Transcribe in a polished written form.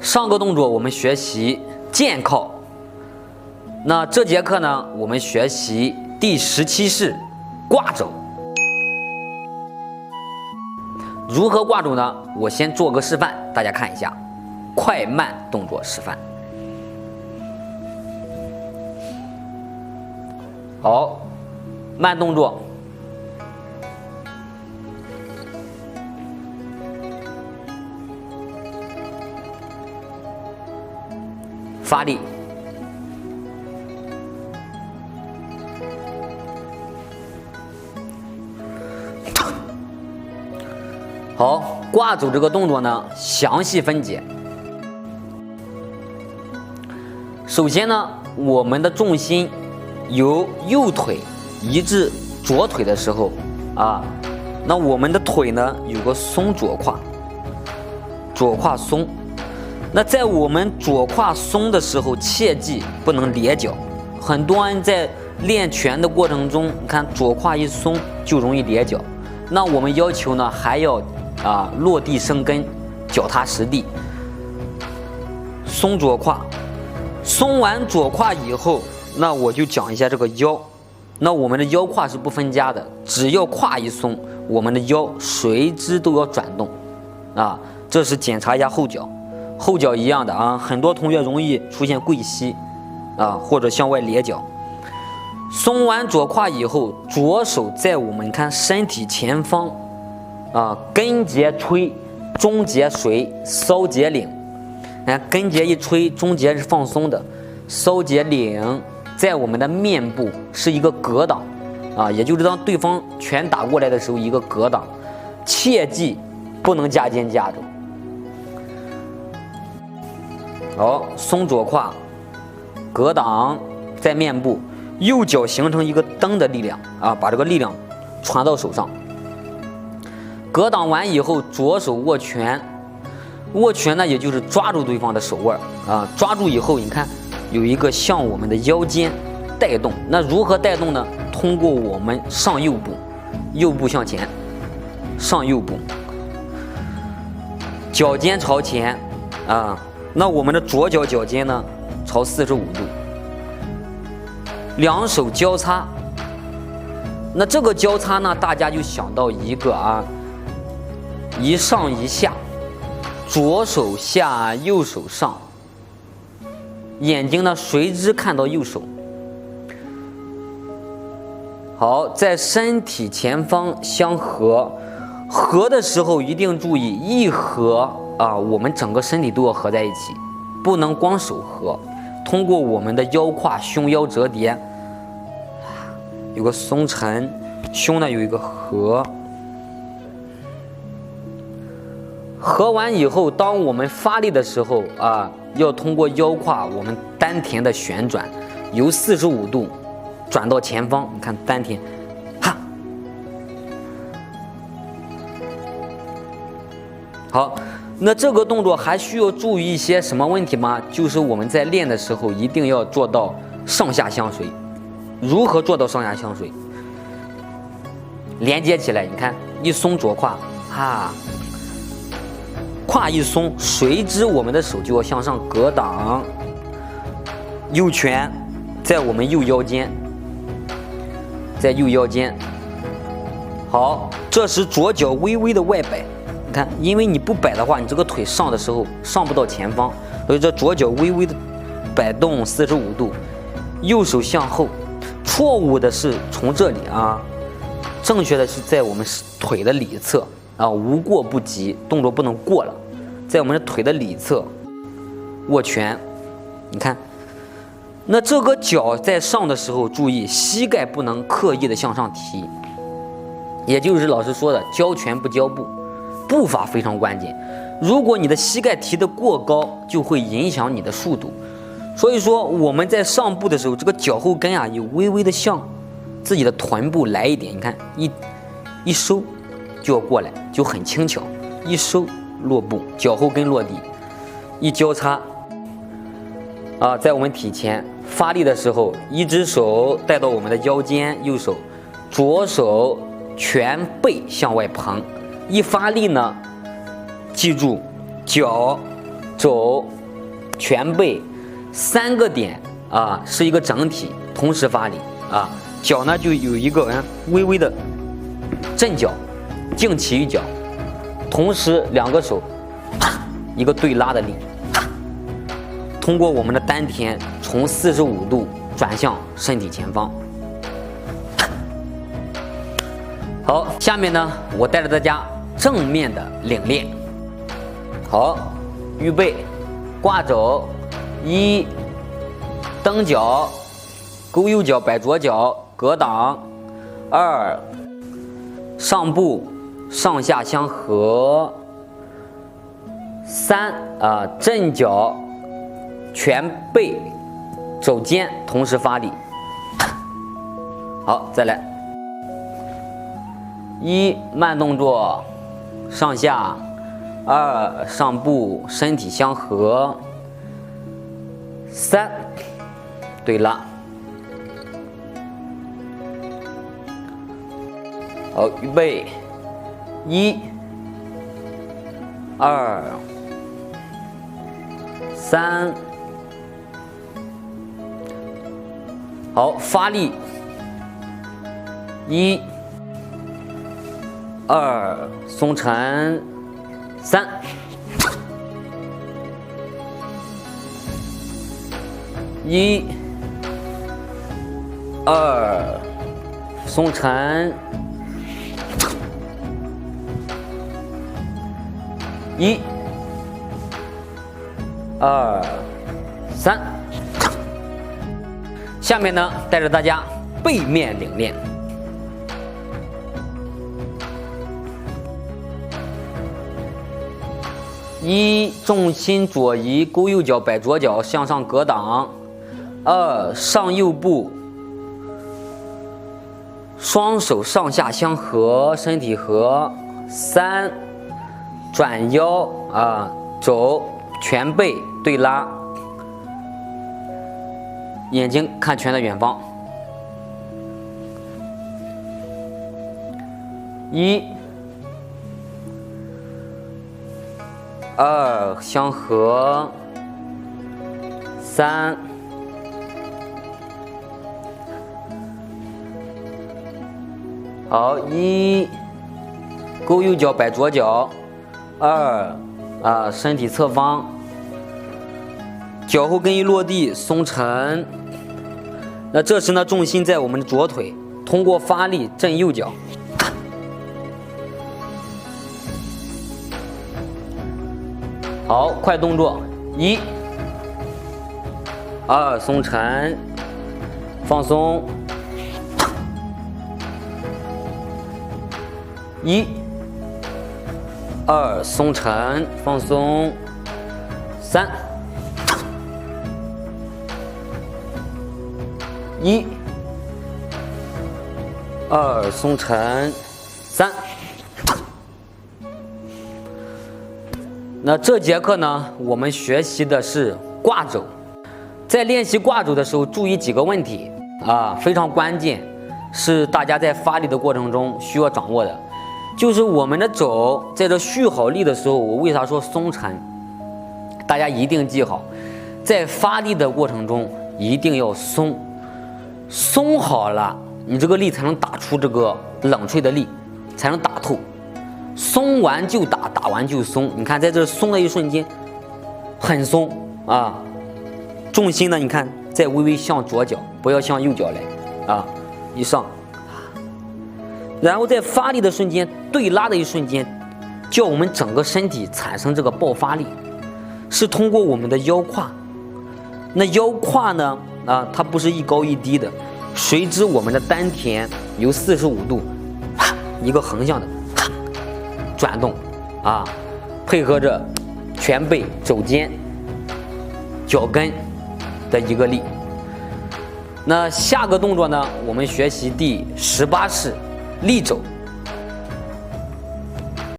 上个动作我们学习肩靠，那这节课呢，我们学习第17式挂肘。如何挂肘呢？我先做个示范，大家看一下，快慢动作示范。好，慢动作。发力，好，挂肘这个动作呢，详细分解。首先呢，我们的重心由右腿移至左腿的时候，那我们的腿呢有个松左胯，左胯松。那在我们左胯松的时候，切记不能咧脚。很多人在练拳的过程中，你看左胯一松就容易咧脚。那我们要求呢，还要落地生根，脚踏实地。松左胯，松完左胯以后，那我就讲一下这个腰。那我们的腰胯是不分家的，只要胯一松，我们的腰随之都要转动。这是检查一下后脚。后脚一样的很多同学容易出现跪膝或者向外咧脚。松完左胯以后，左手在我们看身体前方根节吹，中节随，梢节领。根节一吹，中节是放松的，梢节领在我们的面部是一个格挡也就是当对方拳打过来的时候一个格挡，切记不能夹肩夹肘。好，松左胯，格挡在面部，右脚形成一个蹬的力量把这个力量传到手上。格挡完以后，左手握拳，握拳呢也就是抓住对方的手腕抓住以后，你看有一个向我们的腰间带动。那如何带动呢？通过我们上右步，右步向前，上右步，脚尖朝前那我们的左脚脚尖呢朝45度，两手交叉。那这个交叉呢，大家就想到一个一上一下，左手下右手上，眼睛呢随之看到右手。好，在身体前方相合，合的时候一定注意一合我们整个身体都要合在一起，不能光手合。通过我们的腰胯胸腰折叠，有个松沉，胸呢有一个合。合完以后，当我们发力的时候要通过腰胯我们丹田的旋转，由45度转到前方。你看丹田，好。那这个动作还需要注意一些什么问题吗？就是我们在练的时候一定要做到上下相随。如何做到上下相随？连接起来，你看一松左胯胯一松，随之我们的手就要向上格挡，右拳在我们右腰间，在右腰间。好，这时左脚微微的外摆。你看，因为你不摆的话，你这个腿上的时候上不到前方，所以这左脚微微的摆动45度，右手向后。错误的是从这里正确的是在我们腿的里侧无过不及，动作不能过了，在我们的腿的里侧握拳。你看，那这个脚在上的时候，注意膝盖不能刻意的向上提，也就是老师说的交拳不交步。步伐非常关键，如果你的膝盖提得过高，就会影响你的速度。所以说我们在上步的时候，这个脚后跟有微微的向自己的臀部来一点。你看一收就要过来，就很轻巧，一收落步，脚后跟落地，一交叉在我们体前发力的时候，一只手带到我们的腰间，右手左手全背向外捧。一发力呢，记住脚肘全背3个点啊，是一个整体，同时发力啊。脚呢就有一个微微的震脚，静起于脚，同时2个手一个对拉的力，通过我们的丹田从45度转向身体前方。好，下面呢，我带着大家正面的领练。好，预备，挂肘，1，蹬脚，勾右脚，摆左脚，格挡；2，上步，上下相合；3，震脚，全背肘肩同时发力。好，再来。1，慢动作，上下；2，上步，身体相合；3，对拉。好，预备，1、2、3。好，发力，1、2，松沉，3。1、2，松沉，1、2、3。下面呢，带着大家背面领练。1，重心左移，勾右脚，摆左脚，向上格挡；2，上右步，双手上下相合，身体合；3，转腰肘全背对拉，眼睛看拳的远方。1、2相合，3。好，1，勾右脚，摆左脚；2，身体侧方，脚后跟一落地，松沉。那这时呢，重心在我们的左腿，通过发力震右脚。好，快动作，1、2，松沉，放松；1、2，松沉，放松；3、1、2，松沉；3。那这节课呢，我们学习的是挂肘。在练习挂肘的时候，注意几个问题非常关键，是大家在发力的过程中需要掌握的。就是我们的肘在这蓄好力的时候，我为啥说松沉？大家一定记好，在发力的过程中一定要松，松好了，你这个力才能打出这个冷萃的力，才能打透。松完就打，打完就松。你看，在这松的一瞬间，很松重心呢，你看再微微向左脚，不要向右脚来一上。然后在发力的瞬间，对拉的一瞬间，叫我们整个身体产生这个爆发力，是通过我们的腰胯。那腰胯呢，它不是一高一低的，随之我们的丹田由45度，一个横向的转动配合着全背、肘肩、脚跟的一个力。那下个动作呢，我们学习第18式立肘。